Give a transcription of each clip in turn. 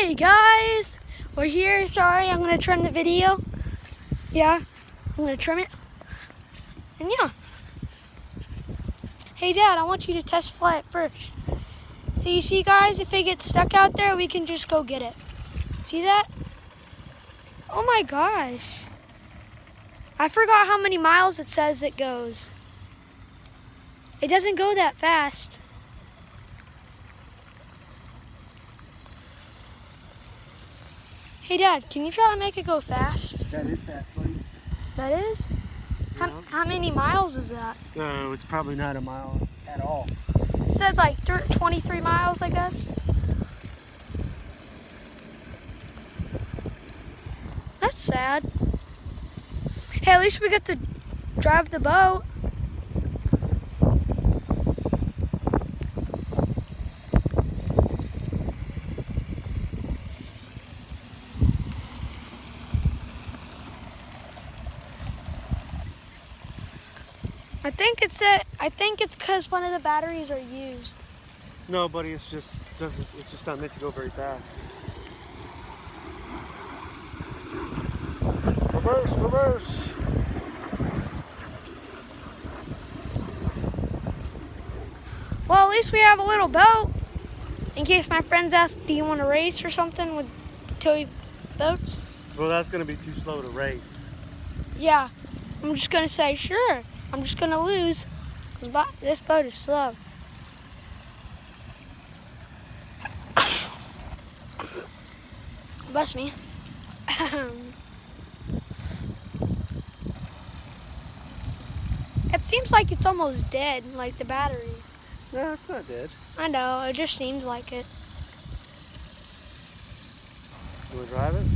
Hey guys, we're here. Sorry, I'm gonna trim the video. Yeah, I'm gonna trim it. And yeah. Hey Dad, I want you to test fly it first. So you see guys, if it gets stuck out there, we can just go get it. See that? Oh my gosh. I forgot how many miles it says it goes. It doesn't go that fast. Hey Dad, can you try to make it go fast? That is fast, buddy. That is? Yeah. How many miles is that? No, it's probably not a mile at all. It said like 23 miles, I guess. That's sad. Hey, at least we get to drive the boat. I think it's because one of the batteries are used. No, buddy, it's just not meant to go very fast. Reverse, reverse. Well, at least we have a little boat. In case my friends ask, do you want to race or something with toy boats? Well, that's going to be too slow to race. Yeah, I'm just going to say, sure. I'm just going to lose. This boat is slow. Bless me. It seems like it's almost dead, like the battery. No, it's not dead. I know, it just seems like it. You want to drive it?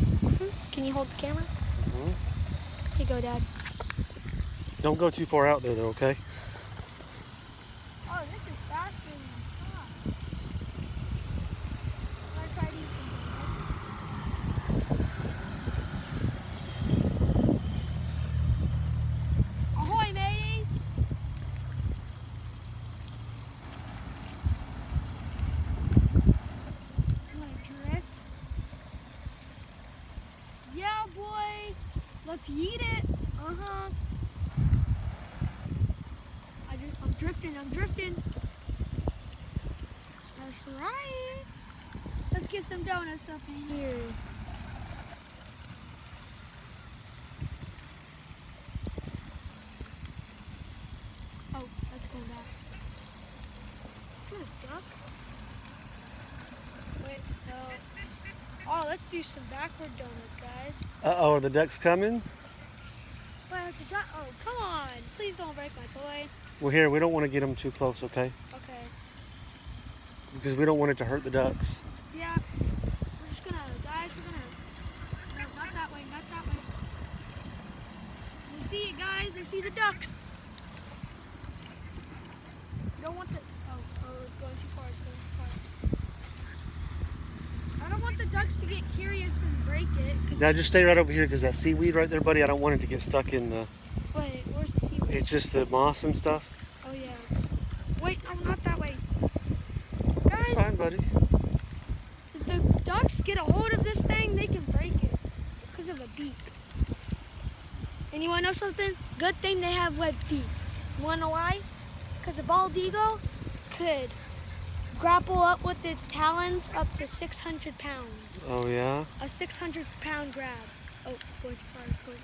Can you hold the camera? Mm-hmm. Here you go, Dad. Don't go too far out there, though, okay? Oh, this is faster than I thought. Let's try these some. Ahoy, mateys! You want to drift? Yeah, boy! Let's eat it! Uh-huh. I'm drifting. That's right. Let's get some donuts up in here. Oh, let's go back. Is that a duck? Wait, no. Oh, let's do some backward donuts, guys. Uh-oh, are the ducks coming? But the duck, oh, come on. Please don't break my toy. Well, here, we don't want to get them too close, okay? Okay. Because we don't want it to hurt the ducks. Yeah. We're just gonna, guys, no, not that way, not that way. You see it, guys? I see the ducks. You don't want the, oh, it's going too far, it's going too far. I don't want the ducks to get curious and break it. Now, just stay right over here, because that seaweed right there, buddy, I don't want it to get stuck in the... Wait, where's the seaweed? It's just the moss and stuff. Oh, yeah. Wait, no, not that way. Guys, Fine, buddy. if the ducks get a hold of this thing, they can break it because of a beak. And you want to know something? Good thing they have webbed feet. You want to know why? Because a bald eagle could grapple up with its talons up to 600 pounds. Oh, yeah? A 600-pound grab. Oh, it's going too far. It's going.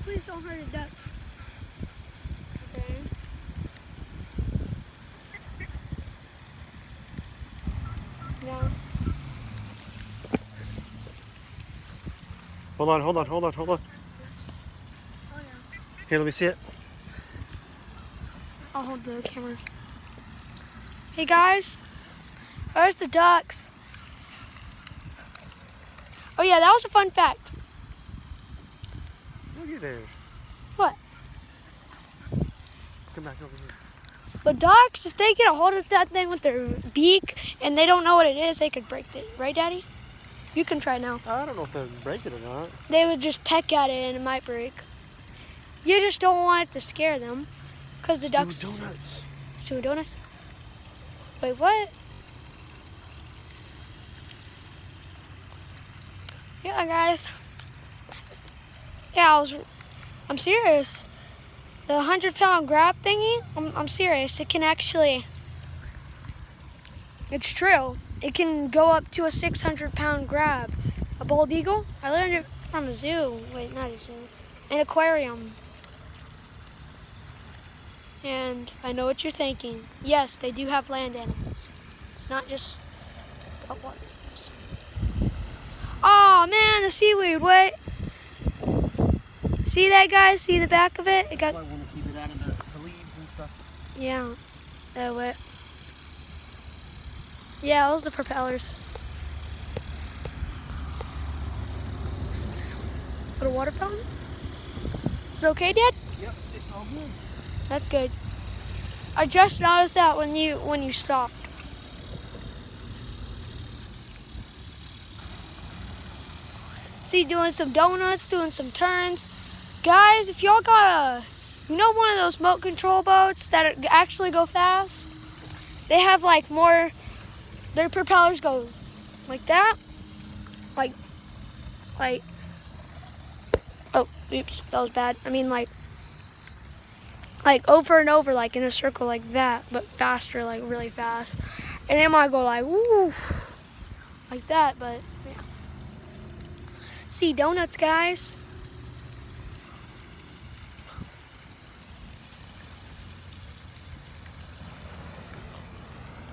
Please don't hurt the ducks. Okay. No. Hold on. Oh, yeah. Here, let me see it. I'll hold the camera. Hey guys, where's the ducks? Oh yeah, that was a fun fact. Look at there. What? Come back over here. But ducks, if they get a hold of that thing with their beak and they don't know what it is, they could break it. Right, Daddy? You can try now. I don't know if they'll break it or not. They would just peck at it and it might break. You just don't want it to scare them. Because the ducks... Do donuts. Let's do donuts. Wait, what? Yeah, guys. Yeah, I'm serious. The 100-pound grab thingy, I'm serious. It can actually, it's true. It can go up to a 600-pound grab. A bald eagle, I learned it from a zoo. Wait, not a zoo. An aquarium. And I know what you're thinking. Yes, they do have land animals. It's not just water animals. Oh man, the seaweed, wait. See that, guys? See the back of it? It got. I want to keep it out of the leaves and stuff. Yeah, that way. Yeah, those are the propellers. Put a water fountain? Is it okay, Dad? Yep, it's all good. That's good. I just noticed that when you stopped. See, doing some donuts, doing some turns. Guys, if y'all got one of those remote control boats that actually go fast, they have like more, their propellers go like that. Like, oh, oops, that was bad. I mean like over and over, like in a circle like that, but faster, like really fast. And it might go like, woo, like that, but yeah. See, donuts, guys.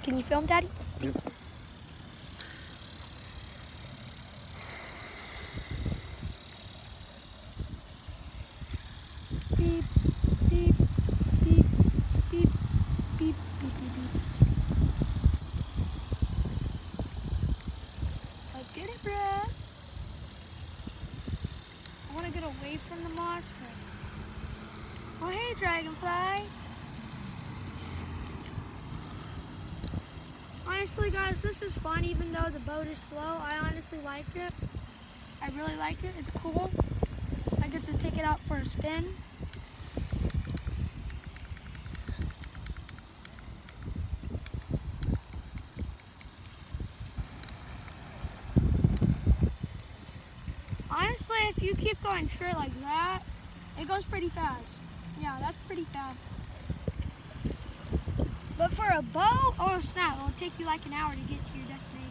Can you film, Daddy? Yep. Beep, beep, beep, beep, beep, beep, beep, beep. Let's get it, bruh. I want to get away from the moss, but... Oh, hey, dragonfly. Honestly, guys, this is fun, even though the boat is slow. I honestly like it. I really like it. It's cool. I get to take it out for a spin. Honestly, if you keep going straight like that, it goes pretty fast. Yeah, that's pretty fast. But for a boat, oh snap, it'll take you like an hour to get to your destination.